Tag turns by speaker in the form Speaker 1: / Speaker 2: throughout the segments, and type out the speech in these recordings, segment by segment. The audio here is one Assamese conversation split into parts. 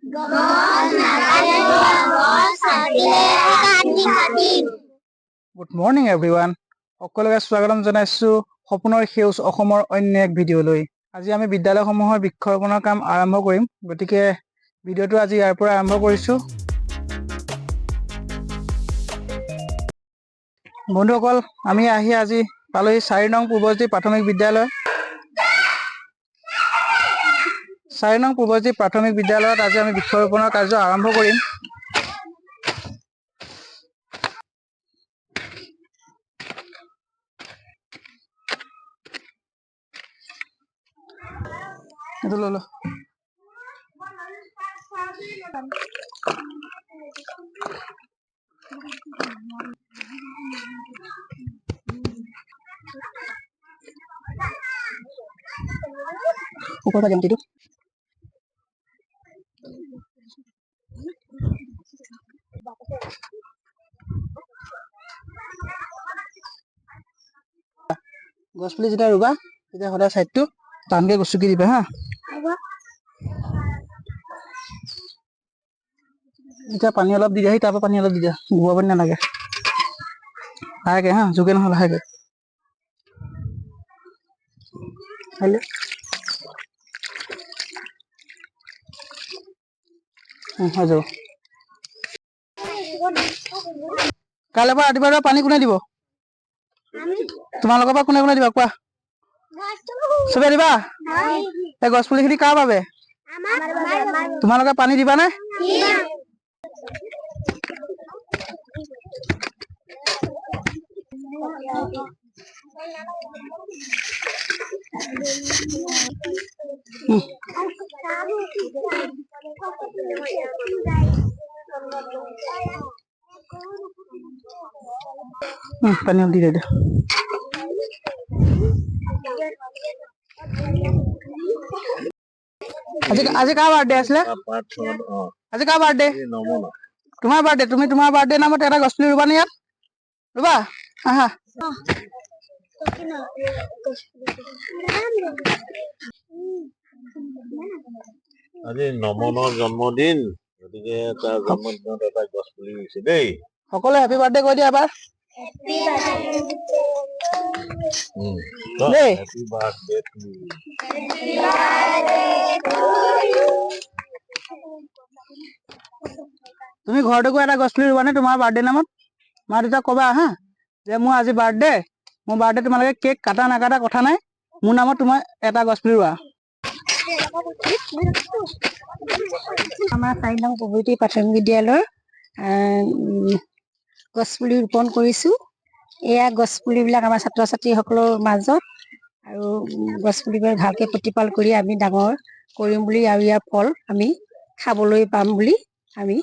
Speaker 1: Good morning everyone. সকলোকে স্বাগতম জনাইছো সপোনৰ সেউজ অসমৰ অন্য এক ভিডিঅ'লৈ। আজি আমি বিদ্যালয়সমূহৰ বৃক্ষৰোপণৰ কাম আৰম্ভ কৰিম। গতিকে ভিডিঅ'টো আজি ইয়াৰ পৰা আৰম্ভ কৰিছো। বন্ধুসকল, আমি আজি পালোহি 4 নং পূৰ্বজ্যোতি প্ৰাথমিক বিদ্যালয়। 4 নং পূৰ্বজ্যোতি প্ৰাথমিক বিদ্যালয়ত আজি আমি বৃক্ষৰোপণৰ কাৰ্য আৰম্ভ কৰিম। itu lo pukul jam tidur gos pulis যেতিয়া ৰুবা তেতিয়া সদায় সাইডটো টানকে গুছুকি দিবা হা। এতিয়া পানী অলপ দি দিয়া, তাৰ পৰা পানী অলপ দি দিয়া, গোবৰ পানী নালাগে, লাহেকে হা, জোকে নহয় লাহেকে। হেল্ল' হৈ যাব। কাইলৈ পৰা ৰাতিপুৱা পানী কোনে দিব? তোমালোকৰ পৰা কোনে কোনে দিবা কোৱা? চবে দিবা? এই গছ পুলিখিনি কাৰ বাবে? তোমালোকে পানী দিবা নে? পানী দি দে। আজি কাৰ বাৰ্থডে আছিলে? আজি কাৰ বাৰ্থডে? তোমাৰ বাৰ্থডে। তুমি তোমাৰ বাৰ্থডে নামত এটা গছ পুলি ৰুবা নে ইয়াত? ৰুবা? আহা।
Speaker 2: আজি নমনৰ জন্মদিন, গতিকে তাৰ জন্মদিনত এটা গছ পুলি ৰুইছে দেই।
Speaker 1: সকলোৱে হেপী বাৰ্থডে কৈ দিয়া এবাৰ।
Speaker 2: Happy birthday to you.
Speaker 1: তুমি ঘৰতে গৈ এটা গছ পুলি ৰুবা নে তোমাৰ বাৰ্থডে নামত? মা দেউতাক কবা হা যে মোৰ আজি বাৰ্থডে, মোৰ বাৰ্থডে তোমালোকে কেক কাটা নাকাটা কথা নাই, মোৰ নামত তোমাৰ এটা গছ পুলি ৰুৱা।
Speaker 3: আমাৰ 4 নং পূৰ্বজ্যোতি প্ৰাথমিক বিদ্যালয়ৰ গছ পুলি ৰোপণ কৰিছোঁ। এয়া গছ পুলিবিলাক আমাৰ ছাত্ৰ ছাত্ৰীসকলৰ মাজত, আৰু গছ পুলিবোৰ ভালকৈ প্ৰতিপাল কৰি আমি ডাঙৰ কৰিম বুলি, আৰু ইয়াৰ ফল আমি খাবলৈ পাম বুলি আমি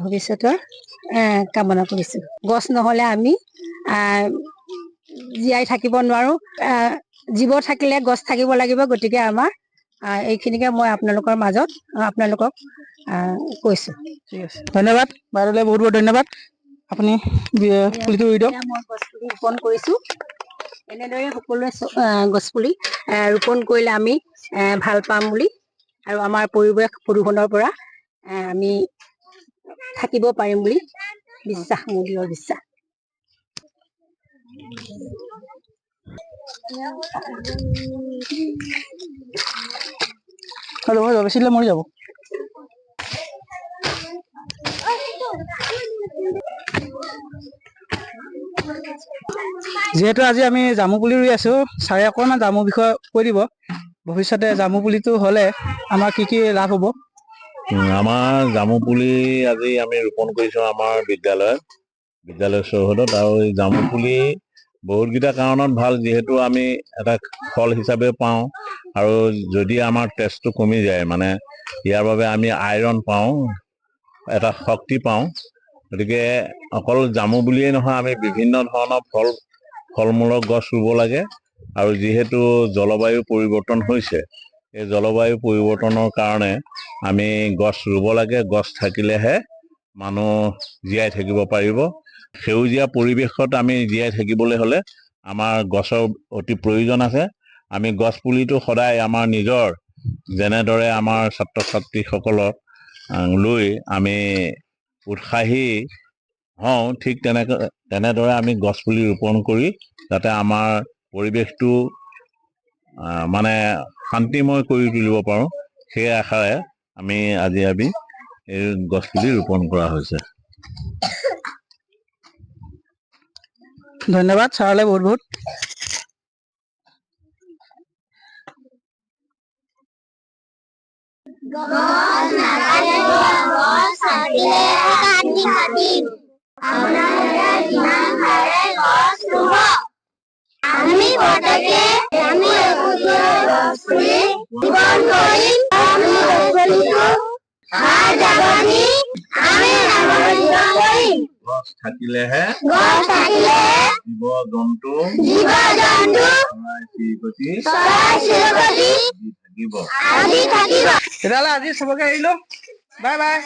Speaker 3: ভৱিষ্যতৰ কামনা কৰিছোঁ। গছ নহ'লে আমি জীয়াই থাকিব নোৱাৰোঁ। জীৱ থাকিলে গছ থাকিব লাগিব। গতিকে আমাৰ এইখিনিকে মই আপোনালোকৰ মাজত আপোনালোকক কৈছোঁ।
Speaker 1: ঠিক আছে, ধন্যবাদ বাইদেউলৈ, বহুত বহুত ধন্যবাদ। আপুনি পুলিটো ৰুই দিয়ক।
Speaker 3: মই গছ পুলি ৰোপণ কৰিছোঁ। এনেদৰে সকলোৱে গছ পুলি ৰোপণ কৰিলে আমি ভাল পাম বুলি, আৰু আমাৰ পৰিৱেশ প্ৰদূষণৰ পৰা আমি থাকিব পাৰিম বুলি বিশ্বাস, মোৰ দৃঢ় বিশ্বাস।
Speaker 1: হৈ যাব, বেছি দিলে মৰি যাব। যিহেতু আজি আমি জামু পুলি ৰুই আছো, ছাৰে অকণমান জামুৰ বিষয়ে কৈ দিব। ভৱিষ্যতে জামু পুলিটো হ'লে আমাৰ কি কি লাভ হ'ব?
Speaker 2: আমাৰ জামু পুলি আজি আমি ৰোপণ কৰিছোঁ আমাৰ বিদ্যালয় চৌহদত। আৰু এই জামু পুলি বহুতকেইটা কাৰণত ভাল, যিহেতু আমি এটা ফল হিচাপে পাওঁ, আৰু যদি আমাৰ তেজটো কমি যায়, মানে ইয়াৰ বাবে আমি আইৰণ পাওঁ, এটা শক্তি পাওঁ। গতিকে অকল জামু বুলিয়েই নহয়, আমি বিভিন্ন ধৰণৰ ফল-মূলৰ গছ ৰুব লাগে। আৰু যিহেতু জলবায়ু পৰিৱৰ্তন হৈছে, এই জলবায়ু পৰিৱৰ্তনৰ কাৰণে আমি গছ ৰুব লাগে। গছ থাকিলেহে মানুহ জীয়াই থাকিব পাৰিব। সেউজীয়া পৰিৱেশত আমি জীয়াই থাকিবলৈ হ'লে আমাৰ গছৰ অতি প্ৰয়োজন আছে। আমি গছ পুলিটো সদায় আমাৰ নিজৰ, যেনেদৰে আমাৰ ছাত্ৰ ছাত্ৰীসকলৰ লৈ আমি উৎসাহী হওঁ, ঠিক তেনেদৰে আমি গছপুলি ৰোপণ কৰি যাতে আমাৰ পৰিৱেশটো মানে শান্তিময় কৰি তুলিব পাৰোঁ, সেই আশাৰে আজি এই গছপুলি ৰোপণ কৰা হৈছে।
Speaker 1: ধন্যবাদ ছাৰলৈ বহুত বহুত।
Speaker 2: গছ থাকিলেহে চৰাই-চিৰিকটি থাকিব।
Speaker 1: তেতিয়াহ'লে আজি চবকে এৰিলো, বাই বাই।